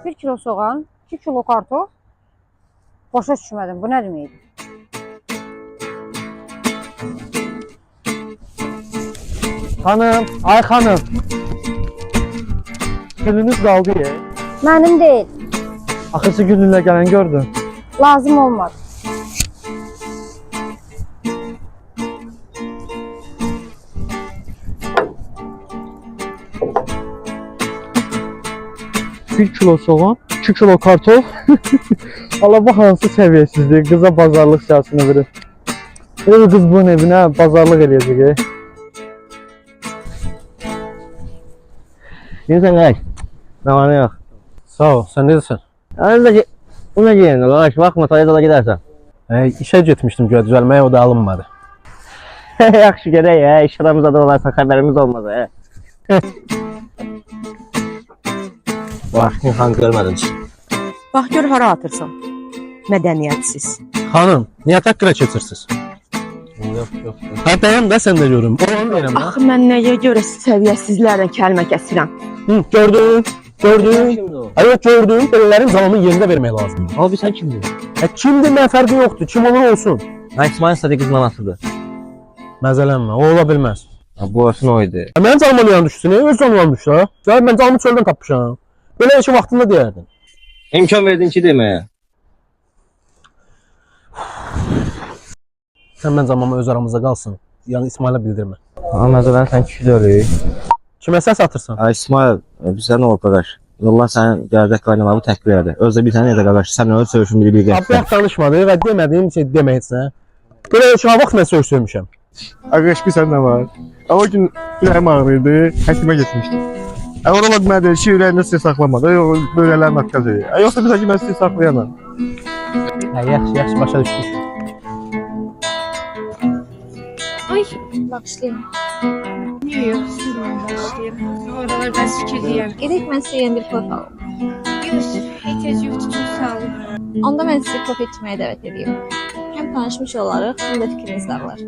Bir kilo soğan, 2 kilo kartof. Başa düşmədim. Bu nə deməkdir? Hanım, ay hanım. Gününüz kaldı ya. Mənim deyil. Axırsı gününlə gələn gördün. Lazım olmadı. Bir kilo soğan, 2 kilo kartof. Allah bu hansı səviyyəsizlik, qıza bazarlıq siyasını verir. Elə qız bunun evinə bazarlıq eləyəcək. Neyse kardeş. Zamanı yok. Sağ ol, sən necəsən? Önce bu ne diyorsun kardeş? Bakma sayıda da gidersen. İşə getmişdim göyə düzəlməyə, o da alınmadı. Yakşı gene ya. İş aramızda da olarsa haberimiz olmaz ha. Başını kan görmedin hiç. Bax gör hara atırsan. Mədəniyyətsiz. Hanım, niyə təkrar keçirsiniz? Yok. Ha, dayan da sən də görüm. Onu deyirəm ha. Axı mən nəyə görə səviyyəsizlərlə kəlmə kəsirəm? Gördün? Kimdi o? Evet gördüm. Belələrin zamanın yerində vermək lazımdır. Abi sen kimdin? Kimdir, mən fərqi yoxdur. Kim olur olsun. Ha İsmail Sadık'ın anasıdır. Məzələnmə, o ola bilməz. Ha bu olsun oydu. Mənim canıma yan düşsün, öz canıma yan düşsün ha. Ya mən canımı çöldən tapmışam. Belə işi vaxtında deyərdin. İmkan verdin ki demeye. Sən mən canıma öz aramızda qalsın. Yəni İsmailə bildirmə. Ama ben sen kişi oluyor. Kimə səs atırsan? Ha İsmail bizden ol kardeş. Allah sen gelecek kaynamamı tekbir eder. Özde bir tane de kardeş. Sen öyle söylüyorsun biri bir geçsin. Abiyaq danışmadı və demədiyim şey demək heç nə. Belə işə vaxt mən söz söyləmişəm. Arkadaş bir sende var. O gün ürəyim ağrıydı, həkimə getmişdim. Orada mənə dedi ki, ürəyini sizə saxlamadı, böyrələrin haqqı dedi. Yoxsa bir ki, mən sizi saxlayamam. Yaxşı, başa düşdük. Ay, başlayayım. Yok, sizden başlayayım. Oralar ben sikirliyim. Gerek mən sizə yeni bir kofe alım. Yusuf, ehtiyac yoktu, çok sağ olun. Onda mən sizi kofe içməyə dəvət edeyim. Həm tanışmış olarıq, həm də fikriniz dağılar.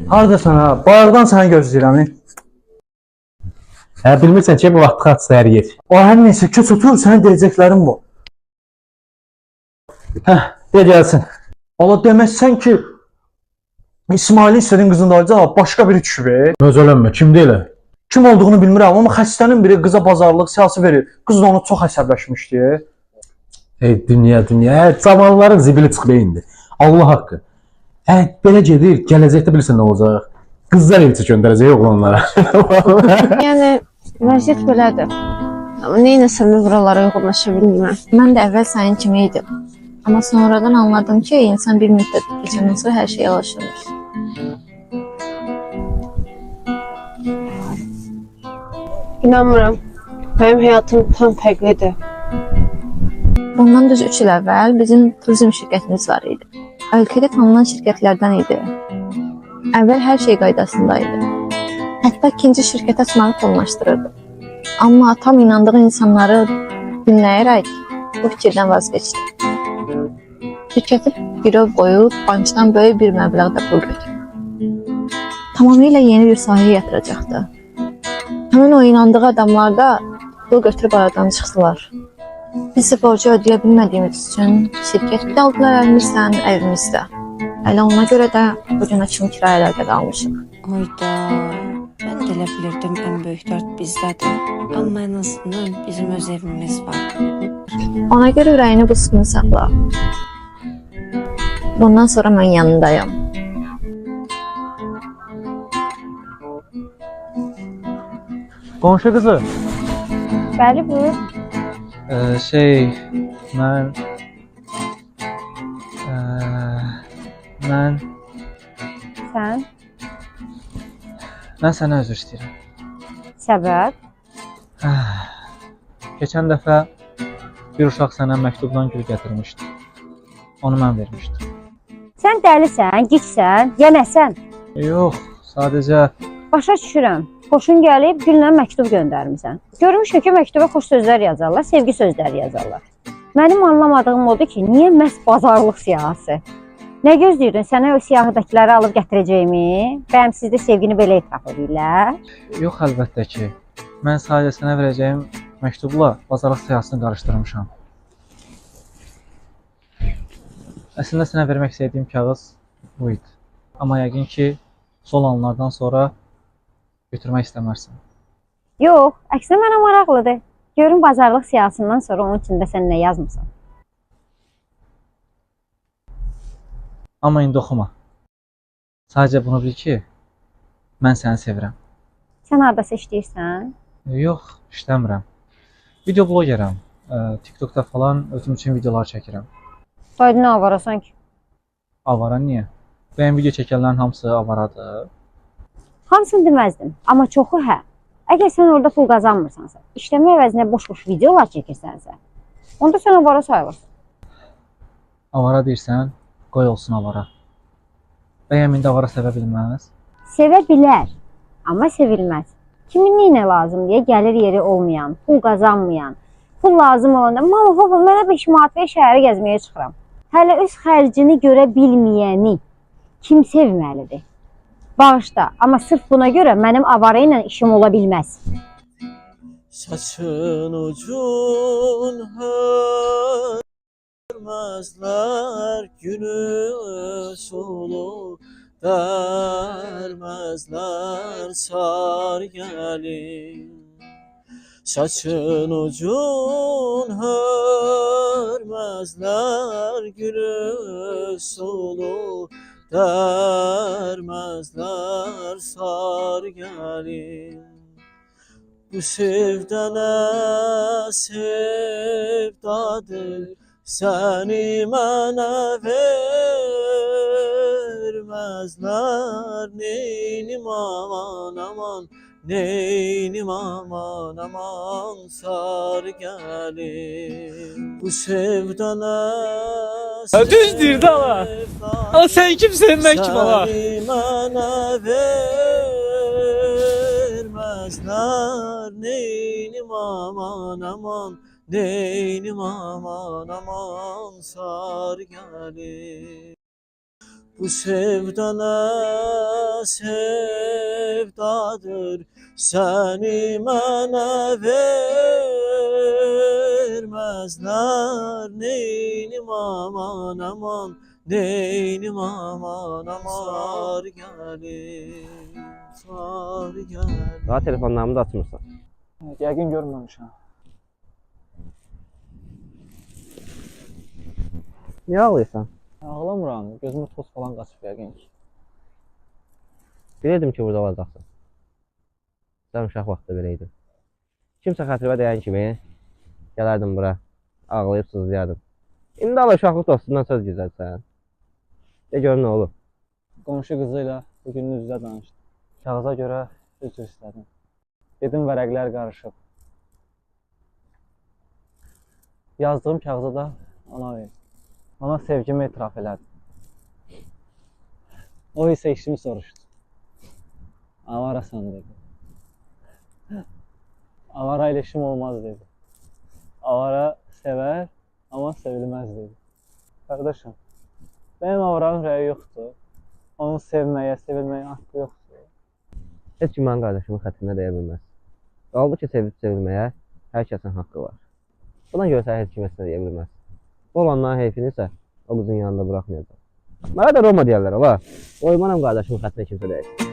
Haradasan ha? Bayırdan səni gözləyirəm. Bilmirsən ki, bu vaxt xat səhər yer. O hər neysə, köç otur, sənə deyəcəklərim bu. De gəlsin. Allah deməzsən ki, İsmail'in istədiyin qızın da başqa biri düşüb. Mözələnmə, kimdir elə? Kim olduğunu bilmirəm, amma xəstənin biri qıza bazarlıq siyasi verir. Qız da onu çox əsəbləşmişdi. Dünya. Zamanların zibili çıxıb indi. Allah haqqı. Belə gedir, gələcəkdə bilirsən nə olacaq? Qızlar elçi göndərəcək oğlanlara. Yəni, vəziyyət belədir. Amma neynəsəm buralara uyğunlaşa bilmirəm. Mən də əvvəl sənin kimi idim. Amma sonradan anladım ki, insan bir müddət keçəndən sonra hər şey alışılır. İnanmıram. Mənim həyatım tam fərqlidir. Bundan düz 3 il əvvəl bizim turizm şirkətimiz var idi. Ölkədə tanınan şirkətlərdən idi. Əvvəl hər şey qaydasındaydı. Hətta ikinci şirkət açmağı planlaşdırırdı. Amma tam inandığı insanları dinləyərək bu fikirdən vazgeçdi. Şirkəti bir öv qoyub bankdan böyük bir məbləğdə pul götürdü. Tamamilə yeni bir sahəyə yatıracaqdı. Həmin o inandığı adamlar da pul götürüb aradan çıxdılar. Biz borcu ödəyə bilmədiyimiz üçün şirkət də aldılar əlimizdən, evimizdə. Elə ona görə də bugün açım kirayələrdə qalmışıq. Oyda, mən də elə bilirdim ən böyük dörd bizdədir. Amma ən azından bizim öz evimiz var. Ona görə ürəyini bu sıxını saxla. Bundan sonra mən yanındayım. Qonşu qızı. Bəli, buyur. Mən sənə üzr istəyirəm. Səbəb? Keçən dəfə bir uşaq sənə məktubdan gül gətirmişdi. Onu mən vermişdim. Sən dəlisən, gicsən, ya nəsən? Yox, sadəcə Başa düşürəm. Xoşun gəlib, güllə məktub göndərmisən. Görmüşük ki, məktuba xoş sözlər yazarlar, sevgi sözləri yazarlar. Mənim anlamadığım odur ki, niyə məhz bazarlıq siyahısı? Nə gözləyirdin? Sənə o siyahıdakiləri alıb gətirəcəyimi? Bəyəm sizdə sevgini belə etiraf edirlər? yox əlbəttə ki. Mən sadəcə sənə verəcəyim məktubla bazarlıq siyahısını qarışdırmışam. Əslində sənə vermək istədiyim kağız bu idi. Amma yəqin ki, son anlardan sonra götürmək istəmərsən. Yox, əksinə mənə maraqlıdır. Görün bazarlıq siyahısından sonra onun içində sən nə yazmısan? Amma indi oxuma. Sadəcə bunu bil ki, mən səni sevirəm. Sən hardasa işləyirsən? Yox, işləmirəm. Video blogerəm. TikTokda falan özüm üçün videolar çəkirəm. Soyadın avarasan ki. Avara niyə? Bəyəm video çəkənlərin hamısı avaradır? Hamısını deməzdim, amma çoxu hə. Əgər sən orada pul qazanmırsansa, işləmə əvəzinə boş-boş videolar çəkirsənsə, onda sən avara sayılırsın. Avara deyirsən, qoy olsun avara. Bəyəm indi avara sevə bilməz? Sevə bilər, amma sevilməz. Kimin neyinə lazım deyə gəlir yeri olmayan, pul qazanmayan, pul lazım olanda, mama, baba, mənə 5 manat ver, şəhərə gəzməyə çıxıram. Hələ öz xərcini görə bilməyəni kim sevməlidir? Bağışla, amma sırf buna görə mənim avara ilə işim ola bilməz. Saçın ucun hörmezler, günü sulu vermezler, sar gelin. Saçın ucun hörmezler, günü sulu vermezler, sar gelin. Bu sevdana sevdadır, seni mənə vermezler. Neynim aman aman, neynim aman aman, sar gelin. Bu sevdana düz deyir də ala. Ala sən kimsən, mən kim ala? seni mənə vermezler. Neynim aman aman, neynim aman aman, sar gelin. Bu sevdana sevdadır, seni mənə vermezler. Neynim aman aman, neynim aman aman, sar gelin, sar gelin. Daha telefonlarımı da açmırsan. Yəqin görməmişəm. Niyə ağlayırsan? Ağlamıram, gözümə toz falan qaçıb yəqin ki. Bilirdim ki, burada olacaqsın. Sən uşaq vaxtı belə idin. Kimsə xətrivə deyən kimi gələrdim bura, ağlayıb sızlayardım. İndi ala uşaqlıq dostundan söz güzəlsən. De görüm nə olub. Qonşu qızı ilə bugün üzrə danışdım. Kağıza görə üzr istədim. Dedim vərəqlər qarışıb. Yazdığım kağıza da ona verdim. Ona sevgimi etiraf elədim. O isə işimi soruşdu. Avarasan dedi. Avara ilə işim olmaz dedi. Avara sevər, amma sevilməz dedi. Qardaşım, benim avaranın rəyi yoxdur. Onun sevməyə, sevilməyə haqqı yoxdur. Heç kim mənim qardaşımın xətrinə deyə bilməz. Qaldı ki, sevib sevilməyə hər kəsin haqqı var. Buna görə sən heç kim heç nə deyə bilməz. Olanların heyfini isə o qızın yanında buraxmayacaq. Mənə də Roma deyərlər, ola. Oymanam qardaşımın xətrinə kimsə deyək.